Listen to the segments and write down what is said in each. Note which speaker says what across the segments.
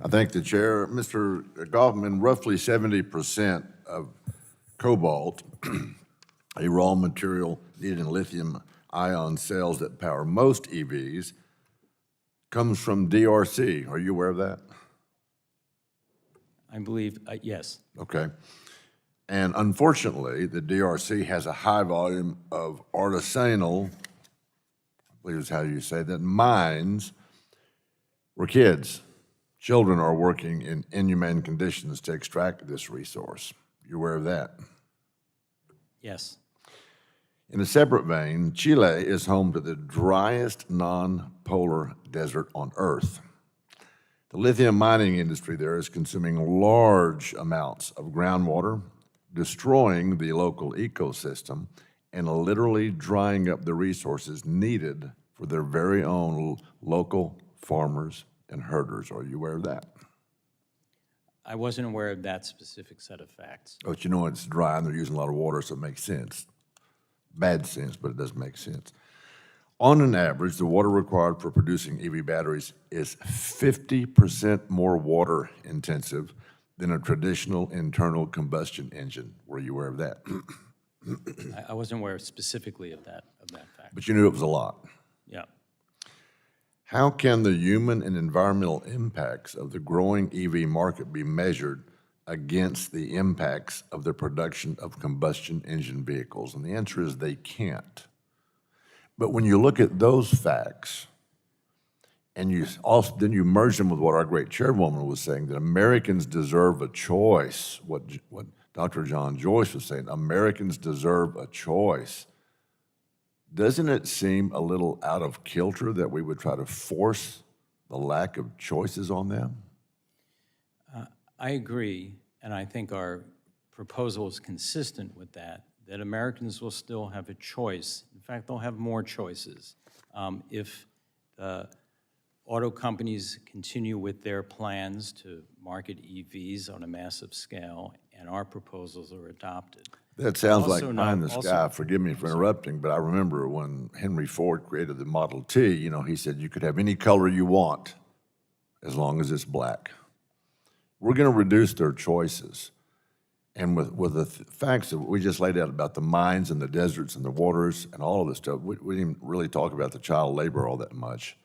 Speaker 1: I thank the chair. Mr. Goffman, roughly 70% of cobalt, a raw material needed in lithium-ion cells that power most EVs, comes from DRC. Are you aware of that?
Speaker 2: I believe, yes.
Speaker 1: Okay. And unfortunately, the DRC has a high volume of artisanal, I believe is how you say that, mines where children are working in inhumane conditions to extract this resource. You aware of that?
Speaker 2: Yes.
Speaker 1: In a separate vein, Chile is home to the driest non-polar desert on Earth. The lithium mining industry there is consuming large amounts of groundwater, destroying the local ecosystem, and literally drying up the resources needed for their very own local farmers and herders. Are you aware of that?
Speaker 2: I wasn't aware of that specific set of facts.
Speaker 1: But you know it's dry and they're using a lot of water, so it makes sense. Bad sense, but it does make sense. On an average, the water required for producing EV batteries is 50% more water intensive than a traditional internal combustion engine. Were you aware of that?
Speaker 2: I wasn't aware specifically of that fact.
Speaker 1: But you knew it was a lot.
Speaker 2: Yeah.
Speaker 1: How can the human and environmental impacts of the growing EV market be measured against the impacts of the production of combustion engine vehicles? And the answer is they can't. But when you look at those facts, and then you merge them with what our great chairwoman was saying, that Americans deserve a choice, what Dr. John Joyce was saying, Americans deserve a choice. Doesn't it seem a little out of kilter that we would try to force the lack of choices on them?
Speaker 2: I agree, and I think our proposal is consistent with that Americans will still have a choice. In fact, they'll have more choices. If the auto companies continue with their plans to market EVs on a massive scale and our proposals are adopted.
Speaker 1: That sounds like
Speaker 2: Also
Speaker 1: pie in the
Speaker 2: not-
Speaker 1: sky.
Speaker 2: also-
Speaker 1: Forgive me for interrupting, but I remember when Henry Ford created the Model T, he said you could have any color you want as long as it's black. We're going to reduce their choices. And with the facts that we just laid out about the mines and the deserts and the waters and all of this stuff, we didn't even really talk about the child labor all that much.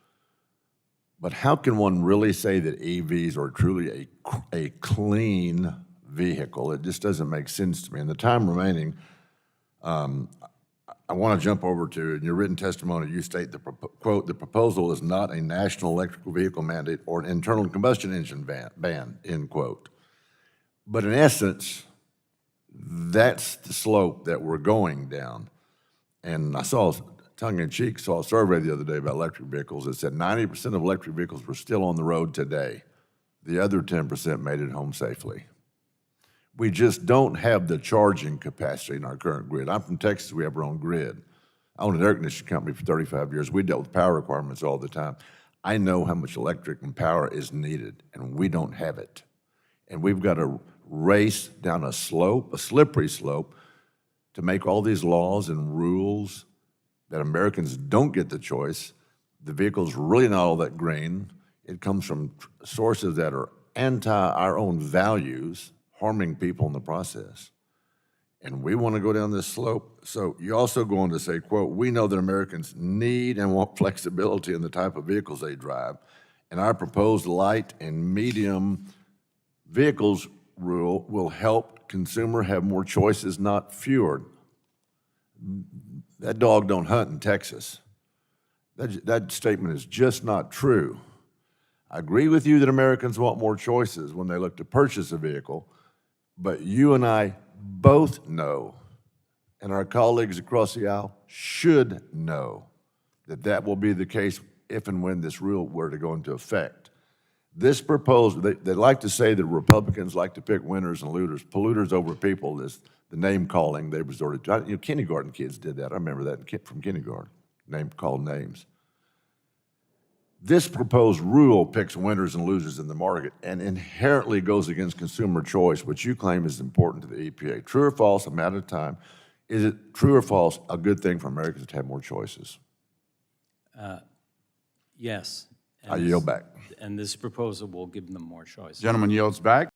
Speaker 1: But how can one really say that EVs are truly a clean vehicle? It just doesn't make sense to me. In the time remaining, I want to jump over to, in your written testimony, you state, quote, the proposal is not a national electrical vehicle mandate or an internal combustion engine ban, end quote. But in essence, that's the slope that we're going down. And I saw, tongue-in-cheek, saw a survey the other day about electric vehicles that said 90% of electric vehicles were still on the road today. The other 10% made it home safely. We just don't have the charging capacity in our current grid. I'm from Texas, we have our own grid. I owned an air conditioning company for 35 years. We dealt with power requirements all the time. I know how much electric and power is needed, and we don't have it. And we've got to race down a slope, a slippery slope, to make all these laws and rules that Americans don't get the choice. The vehicle's really not all that green. It comes from sources that are anti our own values, harming people in the process. And we want to go down this slope. So you also go on to say, quote, we know that Americans need and want flexibility in the type of vehicles they drive. And our proposed light and medium vehicles rule will help consumer have more choices, not fewer. That dog don't hunt in Texas. That statement is just not true. I agree with you that Americans want more choices when they look to purchase a vehicle, but you and I both know, and our colleagues across the aisle should know, that that will be the case if and when this rule were to go into effect. This proposal, they like to say that Republicans like to pick winners and polluters over people, is the name calling they resorted to. Kindergarten kids did that. I remember that from kindergarten, called names. This proposed rule picks winners and losers in the market and inherently goes against consumer choice, which you claim is important to the EPA. True or false, I'm out of time. Is it true or false a good thing for Americans to have more choices?
Speaker 2: Yes,
Speaker 1: I yield back.
Speaker 2: And this proposal will give them more choice.
Speaker 3: Gentleman yields back.